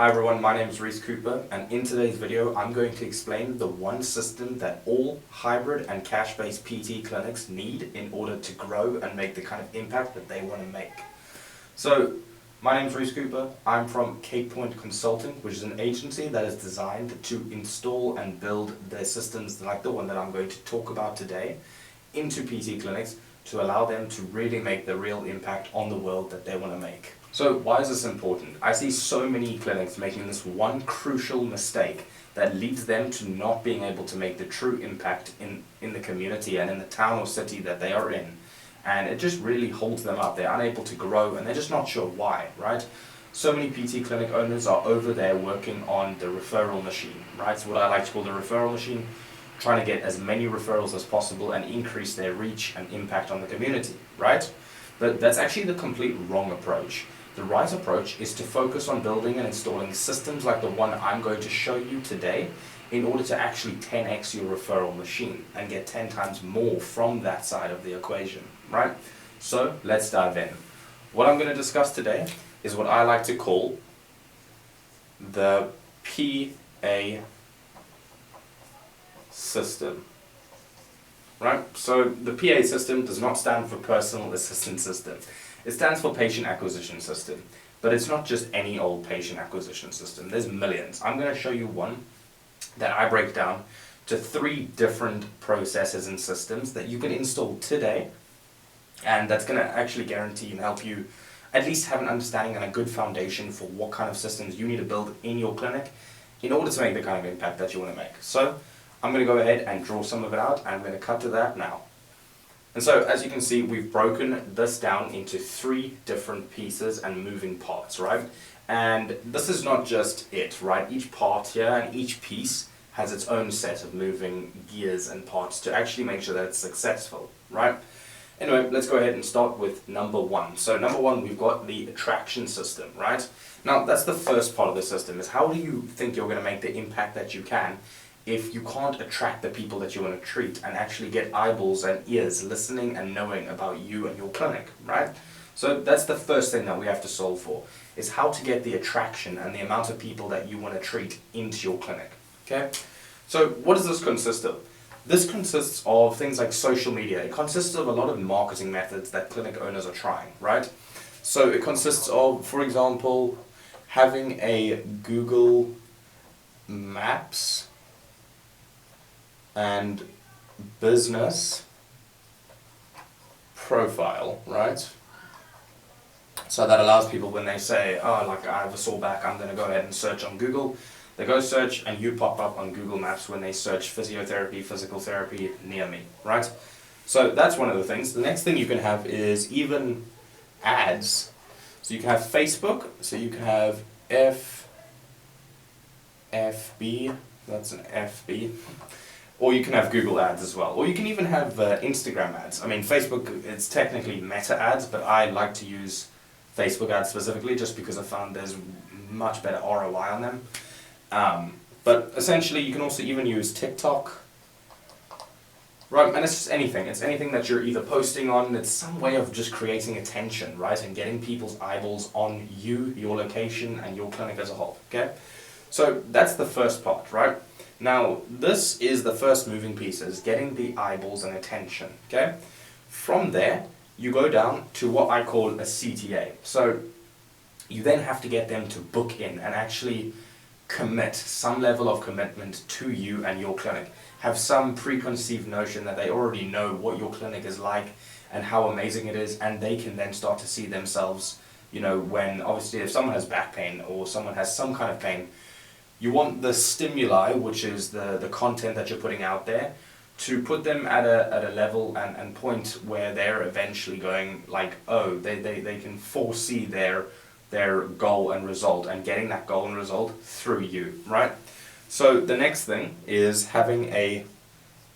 Hi everyone, my name is Reese Cooper, and in today's video I'm going to explain the one system that all hybrid and cash-based PT clinics need in order to grow and make the kind of impact that they want to make. So, my name is Reese Cooper. I'm from Cape Point Consulting, which is an agency that is designed to install and build their systems like the one that I'm going to talk about today into PT clinics to allow them to really make the real impact on the world that they want to make. So why is this important? I see so many clinics making this one crucial mistake that leads them to not being able to make the true impact in the community and in the town or city that they are in. And it just really holds them up. They're unable to grow and they're just not sure why, right? So many PT clinic owners are over there working on the referral machine, right? So what I like to call the referral machine, trying to get as many referrals as possible and increase their reach and impact on the community, right? But that's actually the complete wrong approach. The right approach is to focus on building and installing systems like the one I'm going to show you today in order to actually 10x your referral machine and get 10 times more from that side of the equation, right? So let's dive in. What I'm going to discuss today is what I like to call the PA system. Right? So the PA system does not stand for Personal Assistance System. It stands for Patient Acquisition System. But it's not just any old patient acquisition system. There's millions. I'm going to show you one that I break down to 3 different processes and systems that you can install today, and that's going to actually guarantee and help you at least have an understanding and a good foundation for what kind of systems you need to build in your clinic in order to make the kind of impact that you want to make. So I'm going to go ahead and draw some of it out, and I'm going to cut to that now. And so, as you can see, we've broken this down into 3 different pieces and moving parts, right? And this is not just it, right? Each part here and each piece has its own set of moving gears and parts to actually make sure that it's successful, right? Anyway, let's go ahead and start with number 1. So number 1, we've got the attraction system, right? Now, that's the first part of the system, is how do you think you're going to make the impact that you can if you can't attract the people that you want to treat and actually get eyeballs and ears listening and knowing about you and your clinic, right? So that's the first thing that we have to solve for, is how to get the attraction and the amount of people that you want to treat into your clinic, okay? So what does this consist of? This consists of things like social media. It consists of a lot of marketing methods that clinic owners are trying, right? So it consists of, for example, having a Google Maps and business profile, right? So that allows people, when they say, oh, like I have a sore back, I'm going to go ahead and search on Google. They go search and you pop up on Google Maps when they search physiotherapy, physical therapy near me, right? So that's one of the things. The next thing you can have is even ads. So you can have Facebook, so you can have FB, that's an FB. Or you can have Google ads as well. Or you can even have Instagram ads. I mean, Facebook, it's technically meta ads, but I like to use Facebook ads specifically just because I found there's much better ROI on them. But essentially, you can also even use TikTok. Right, and it's just anything. It's anything that you're either posting on. It's some way of just creating attention, right? And getting people's eyeballs on you, your location, and your clinic as a whole, okay? So that's the first part, right? Now, this is the first moving piece, is getting the eyeballs and attention, okay? From there, you go down to what I call a CTA. So, you then have to get them to book in and actually commit, some level of commitment to you and your clinic. Have some preconceived notion that they already know what your clinic is like and how amazing it is, and they can then start to see themselves, you know, when, obviously, if someone has back pain or someone has some kind of pain, you want the stimuli, which is the content that you're putting out there, to put them at a level and point where they're eventually going like, oh, they can foresee their goal and result, and getting that goal and result through you, right? So the next thing is having a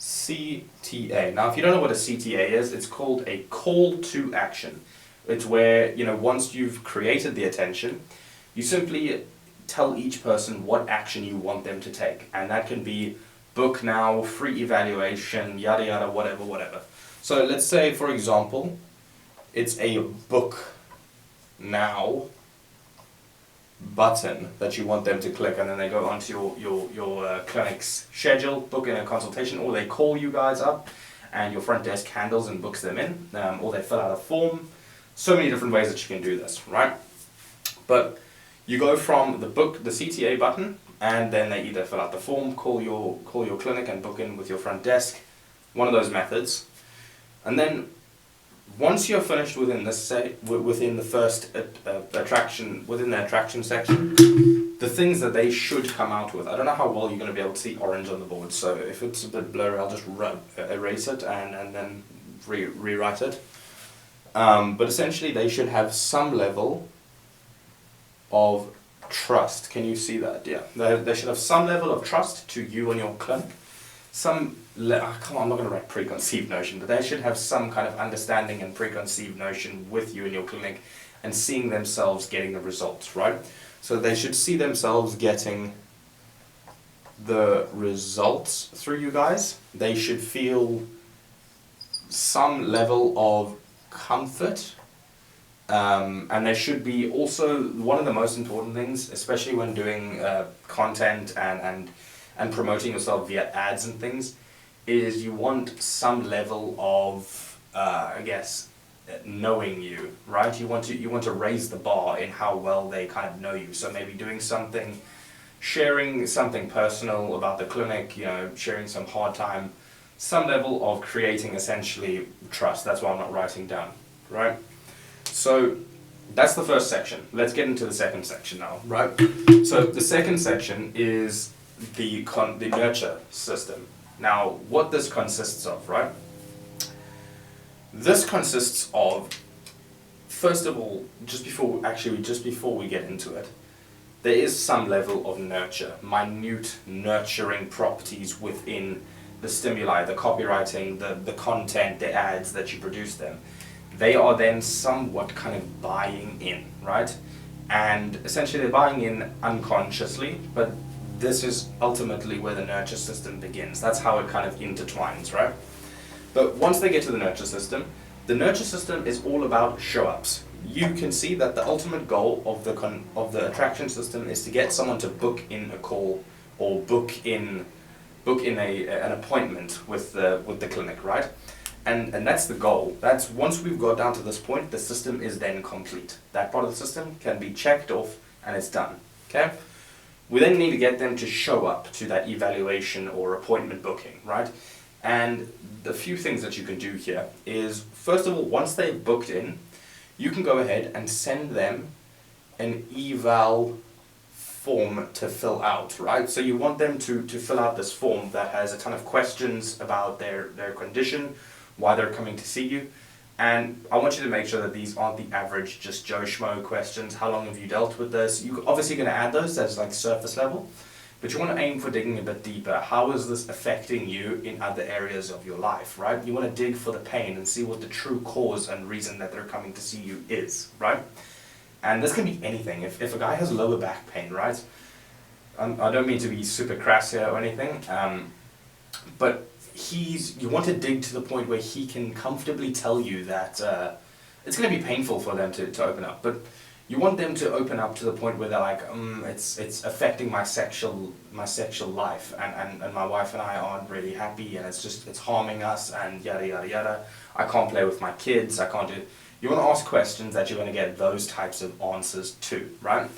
CTA. Now, if you don't know what a CTA is, it's called a call to action. It's where, you know, once you've created the attention, you simply tell each person what action you want them to take, and that can be book now, free evaluation, yada yada, whatever. So let's say, for example, it's a book now button that you want them to click, and then they go onto your clinic's schedule, book in a consultation, or they call you guys up and your front desk handles and books them in, or they fill out a form. So many different ways that you can do this, right? But you go from the CTA button, and then they either fill out the form, call your clinic and book in with your front desk, one of those methods. And then once you're finished within within the first attraction, within the attraction section, the things that they should come out with, I don't know how well you're going to be able to see orange on the board, so if it's a bit blurry, I'll just erase it and then rewrite it. But essentially they should have some level of trust. Can you see that? Yeah, they should have some level of trust to you and your clinic. I'm not going to write preconceived notion, but they should have some kind of understanding and preconceived notion with you and your clinic and seeing themselves getting the results, right? So they should see themselves getting the results through you guys. They should feel some level of comfort. And there should be also, one of the most important things, especially when doing content and promoting yourself via ads and things, is you want some level of, I guess, knowing you, right? You want to raise the bar in how well they kind of know you. So maybe doing something, sharing something personal about the clinic, sharing some hard time, some level of creating essentially trust. That's why I'm not writing down, right? So that's the first section. Let's get into the second section now, right? So the second section is the nurture system. Now, what this consists of, right? This consists of, first of all, just before we get into it, there is some level of nurture, minute nurturing properties within the stimuli, the copywriting, the content, the ads that you produce them. They are then somewhat kind of buying in, right? And essentially they're buying in unconsciously, but this is ultimately where the nurture system begins. That's how it kind of intertwines, right? But once they get to the nurture system is all about show-ups. You can see that the ultimate goal of the attraction system is to get someone to book in a call or book in an appointment with the clinic, right? And that's the goal. That's, once we've got down to this point, the system is then complete. That part of the system can be checked off and it's done, okay? We then need to get them to show up to that evaluation or appointment booking, right? And the few things that you can do here is, first of all, once they've booked in, you can go ahead and send them an eval form to fill out, right? So you want them to fill out this form that has a ton of questions about their condition, why they're coming to see you, and I want you to make sure that these aren't the average just Joe Schmo questions. How long have you dealt with this? You're obviously going to add those as like surface level, but you want to aim for digging a bit deeper. How is this affecting you in other areas of your life, right? You want to dig for the pain and see what the true cause and reason that they're coming to see you is, right? And this can be anything. If a guy has lower back pain, right? I don't mean to be super crass here or anything, but you want to dig to the point where he can comfortably tell you that it's going to be painful for them to open up, but you want them to open up to the point where they're like, it's affecting my sexual life, and my wife and I aren't really happy, and it's harming us, and yada yada yada. I can't play with my kids. I can't do. You want to ask questions that you're going to get those types of answers to, right?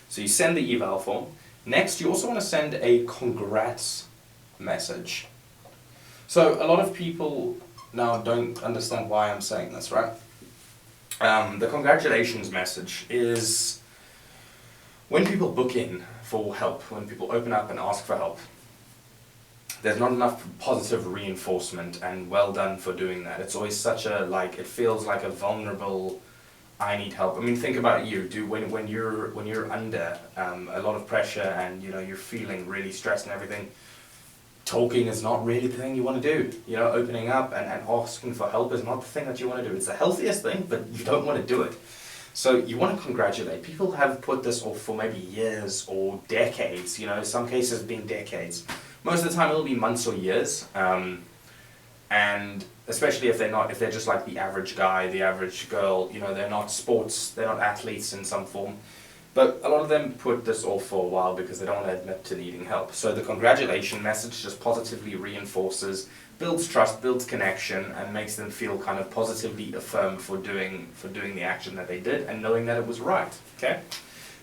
So you send the eval form. Next, you also want to send a congrats message. So a lot of people now don't understand why I'm saying this, right? The congratulations message is when people book in for help, when people open up and ask for help, there's not enough positive reinforcement and well done for doing that. It's always such a, it feels like a vulnerable, I need help. I mean, think about you, when you're under a lot of pressure and you're feeling really stressed and everything. Talking is not really the thing you want to do. Opening up and asking for help is not the thing that you want to do. It's the healthiest thing, but you don't want to do it. So you want to congratulate. People have put this off for maybe years or decades, some cases being decades. Most of the time it'll be months or years. And especially if they're just like the average guy, the average girl, they're not athletes in some form. But a lot of them put this off for a while because they don't want to admit to needing help. So the congratulation message just positively reinforces, builds trust, builds connection, and makes them feel kind of positively affirmed for doing the action that they did and knowing that it was right. Okay?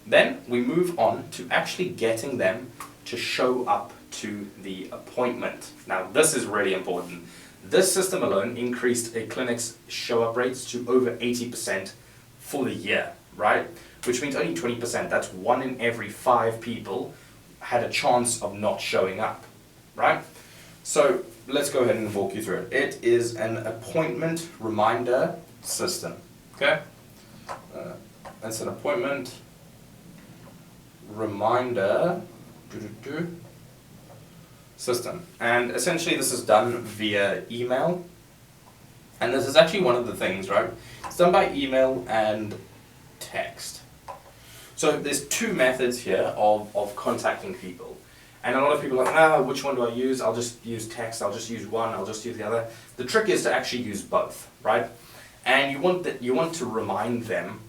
Then we move on to actually getting them to show up to the appointment. Now this is really important. This system alone increased a clinic's show-up rates to over 80% for the year, right? Which means only 20%, that's 1 in every 5 people had a chance of not showing up, right? So let's go ahead and walk you through it. It is an appointment reminder system, okay? It's an appointment reminder system. And essentially this is done via email. And this is actually one of the things, right? It's done by email and text. So there's 2 methods here of contacting people. And a lot of people are like, which one do I use? I'll just use text, I'll just use one, I'll just use the other. The trick is to actually use both, right? And you want to remind them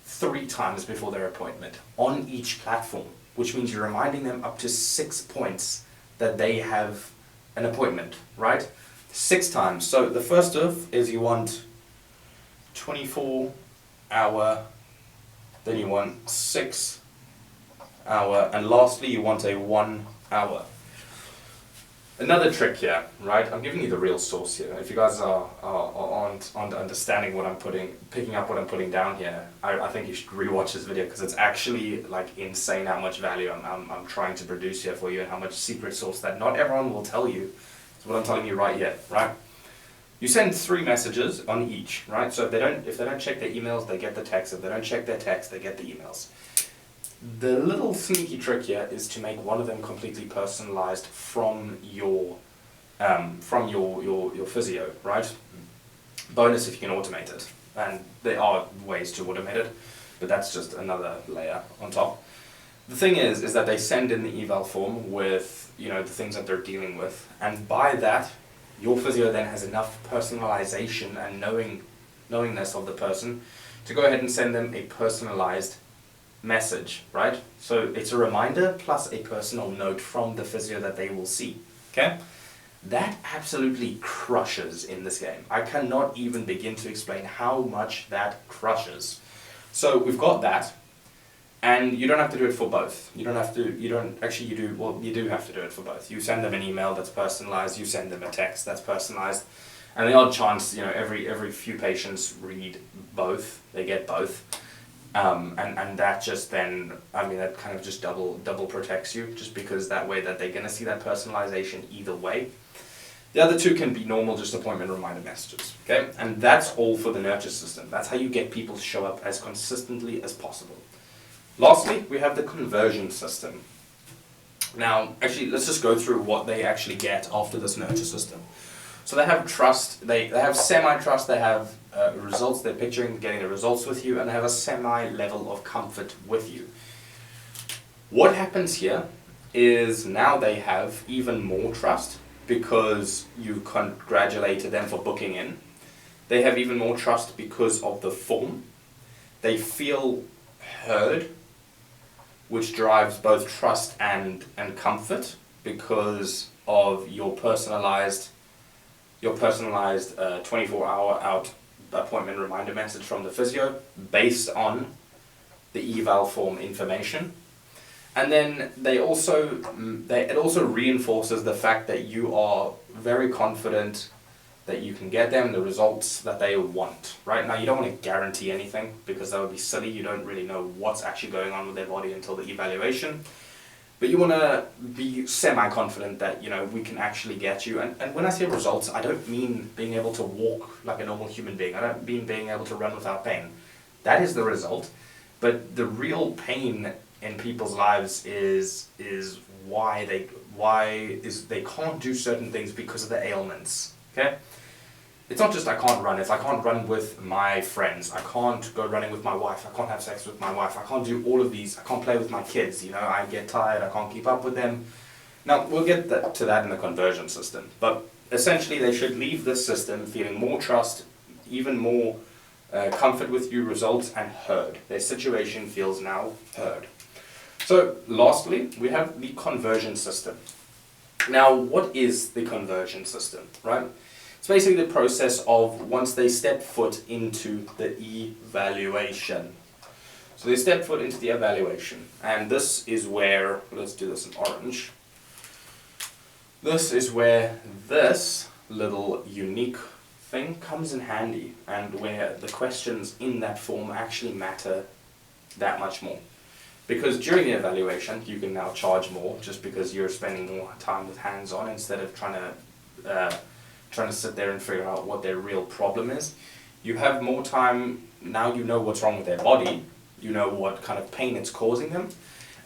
3 times before their appointment on each platform, which means you're reminding them up to 6 points that they have an appointment, right? 6 times. So the first of is you want 24-hour, then you want 6-hour, and lastly you want a 1 hour. Another trick here, right? I'm giving you the real source here. If you guys aren't understanding what I'm picking up what I'm putting down here, I think you should rewatch this video because it's actually like insane how much value I'm trying to produce here for you and how much secret sauce that not everyone will tell you. It's what I'm telling you right here, right? You send 3 messages on each, right? So if they don't check their emails, they get the text. If they don't check their text, they get the emails. The little sneaky trick here is to make one of them completely personalized from your physio, right? Bonus if you can automate it, and there are ways to automate it, but that's just another layer on top. The thing is that they send in the eval form with the things that they're dealing with, and by that, your physio then has enough personalization and knowingness of the person to go ahead and send them a personalized message, right? So it's a reminder plus a personal note from the physio that they will see, okay? That absolutely crushes in this game. I cannot even begin to explain how much that crushes. So we've got that, and you don't have to do it for both. You do have to do it for both. You send them an email that's personalized, you send them a text that's personalized, and the odd chance, every few patients read both, they get both. And that just then, that kind of just double protects you, just because that way that they're going to see that personalization either way. The other 2 can be normal, just appointment reminder messages, okay? And that's all for the nurture system. That's how you get people to show up as consistently as possible. Lastly, we have the conversion system. Now, actually, let's just go through what they actually get after this nurture system. So they have trust, they have semi-trust, they have results, they're picturing getting the results with you, and they have a semi-level of comfort with you. What happens here is now they have even more trust because you congratulated them for booking in. They have even more trust because of the form. They feel heard, which drives both trust and comfort because of your personalized 24-hour out appointment reminder message from the physio based on the eval form information. And then it also reinforces the fact that you are very confident that you can get them the results that they want. Right now, you don't want to guarantee anything because that would be silly. You don't really know what's actually going on with their body until the evaluation. But you want to be semi-confident that, we can actually get you. And when I say results, I don't mean being able to walk like a normal human being. I don't mean being able to run without pain. That is the result. But the real pain in people's lives is why they can't do certain things because of the ailments. Okay? It's not just I can't run, it's I can't run with my friends, I can't go running with my wife, I can't have sex with my wife, I can't do all of these, I can't play with my kids, I get tired, I can't keep up with them. Now, we'll get to that in the conversion system, but essentially they should leave this system feeling more trust, even more comfort with your results, and heard. Their situation feels now heard. So lastly, we have the conversion system. Now, what is the conversion system, right? It's basically the process of once they step foot into the evaluation. So they step foot into the evaluation, and this is where, let's do this in orange. This is where this little unique thing comes in handy, and where the questions in that form actually matter that much more. Because during the evaluation, you can now charge more just because you're spending more time with hands-on instead of trying to sit there and figure out what their real problem is. You have more time, now you know what's wrong with their body, you know what kind of pain it's causing them,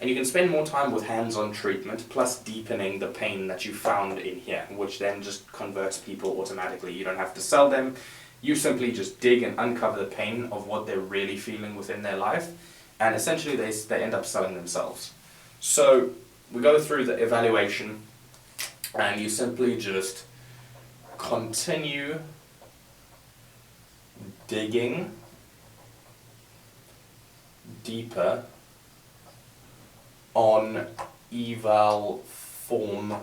and you can spend more time with hands-on treatment plus deepening the pain that you found in here, which then just converts people automatically. You don't have to sell them, you simply just dig and uncover the pain of what they're really feeling within their life, and essentially they end up selling themselves. So we go through the evaluation, and you simply just continue digging deeper on eval form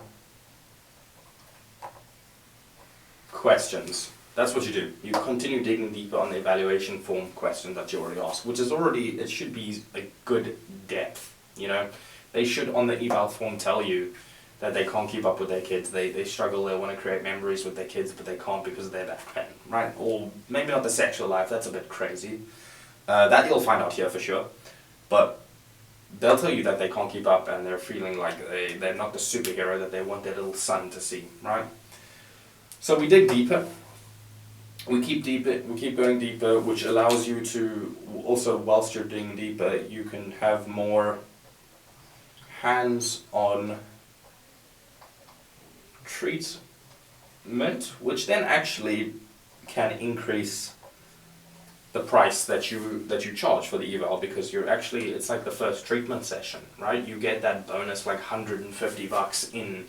questions. That's what you do. You continue digging deeper on the evaluation form question that you already asked, which is already, it should be a good depth, you know. They should on the eval form tell you that they can't keep up with their kids, they struggle, they want to create memories with their kids, but they can't because of their back pain, right? Or maybe not the sexual life, that's a bit crazy. That you'll find out here for sure, but they'll tell you that they can't keep up and they're feeling like they're not the superhero that they want their little son to see, right? So we dig deeper. We keep going deeper, which allows you to also, whilst you're digging deeper, you can have more hands-on treatment, which then actually can increase the price that you charge for the eval, because you're actually, it's like the first treatment session, right? You get that bonus like $150 in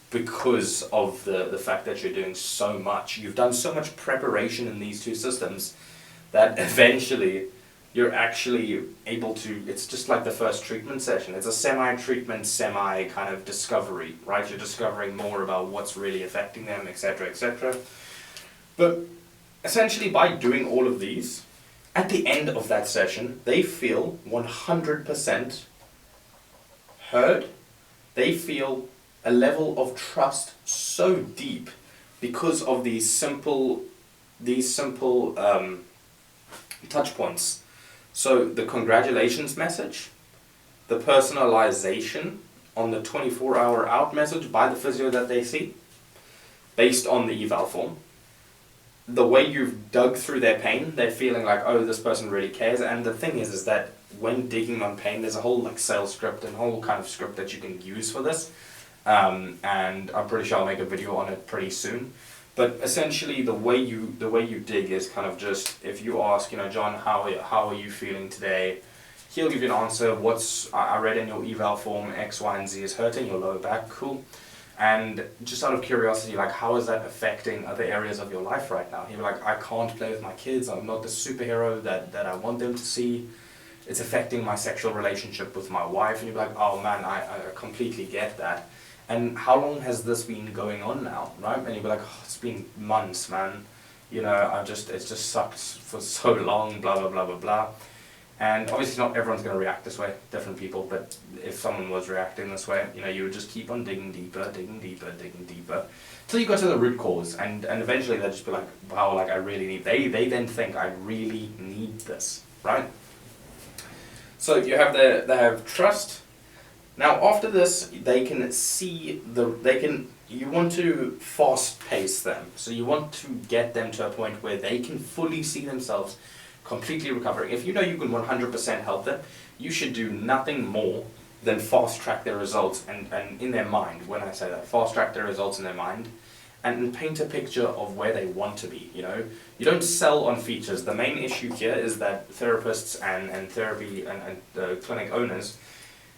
because of the fact that you're doing so much. You've done so much preparation in these two systems that eventually you're actually able to, it's just like the first treatment session. It's a semi-treatment, semi-kind of discovery, right? You're discovering more about what's really affecting them, etc., etc. But essentially by doing all of these, at the end of that session, they feel 100% heard. They feel a level of trust so deep because of these simple touch points. So the congratulations message, the personalization on the 24-hour out message by the physio that they see, based on the eval form, the way you've dug through their pain, they're feeling like, oh, this person really cares. And the thing is that when digging on pain, there's a whole like sales script and whole kind of script that you can use for this. And I'm pretty sure I'll make a video on it pretty soon. But essentially, the way you dig is kind of just, if you ask, you know, John, how are you feeling today? He'll give you an answer. I read in your eval form X, Y, and Z is hurting your lower back. Cool. And just out of curiosity, like, how is that affecting other areas of your life right now? He'll be like, I can't play with my kids. I'm not the superhero that I want them to see. It's affecting my sexual relationship with my wife. And you'll be like, oh man, I completely get that. And how long has this been going on now, right? And you'll be like, oh, it's been months, man. You know, it's just sucked for so long, blah, blah, blah, blah, blah. And obviously not everyone's going to react this way, different people, but if someone was reacting this way, you know, you would just keep on digging deeper, digging deeper, digging deeper, till you go to the root cause, and eventually they'll just be like, wow, like I really need, they then think I really need this, right? So you have they have trust. Now after this, they can see you want to fast pace them, so you want to get them to a point where they can fully see themselves completely recovering. If you know you can 100% help them, you should do nothing more than fast track their results and in their mind, when I say that, fast track their results in their mind and paint a picture of where they want to be, you know. You don't sell on features. The main issue here is that therapists and therapy and clinic owners,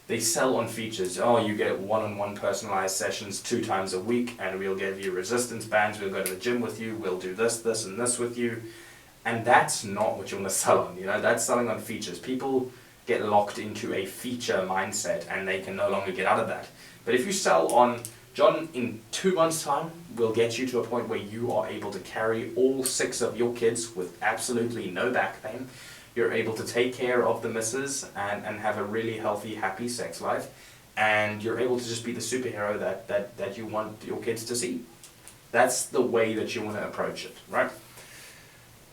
they sell on features. Oh, you get one-on-one personalized sessions 2 times a week, and we'll give you resistance bands, we'll go to the gym with you, we'll do this, this, and this with you. And that's not what you want to sell on, you know, that's selling on features. People get locked into a feature mindset and they can no longer get out of that. But if you sell on, John, in 2 months' time, will get you to a point where you are able to carry all 6 of your kids with absolutely no back pain. You're able to take care of the missus and have a really healthy, happy sex life. And you're able to just be the superhero that you want your kids to see. That's the way that you want to approach it, right?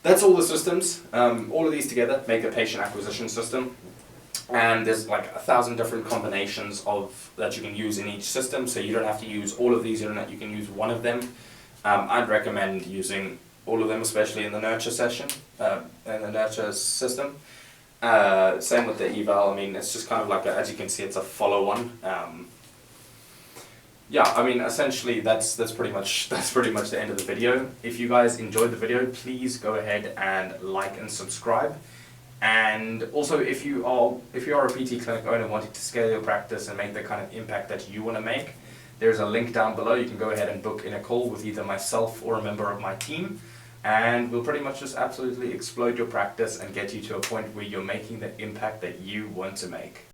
That's all the systems. All of these together make a patient acquisition system. And there's like 1,000 different combinations of that you can use in each system, so you don't have to use all of these, you can use one of them. I'd recommend using all of them, especially in the nurture session, in the nurture system. Same with the eval. I mean, it's just kind of like, as you can see, it's a follow-on. Yeah, I mean, essentially that's pretty much the end of the video. If you guys enjoyed the video, please go ahead and like and subscribe. And also, if you are a PT clinic owner wanting to scale your practice and make the kind of impact that you want to make, there's a link down below. You can go ahead and book in a call with either myself or a member of my team, and we'll pretty much just absolutely explode your practice and get you to a point where you're making the impact that you want to make.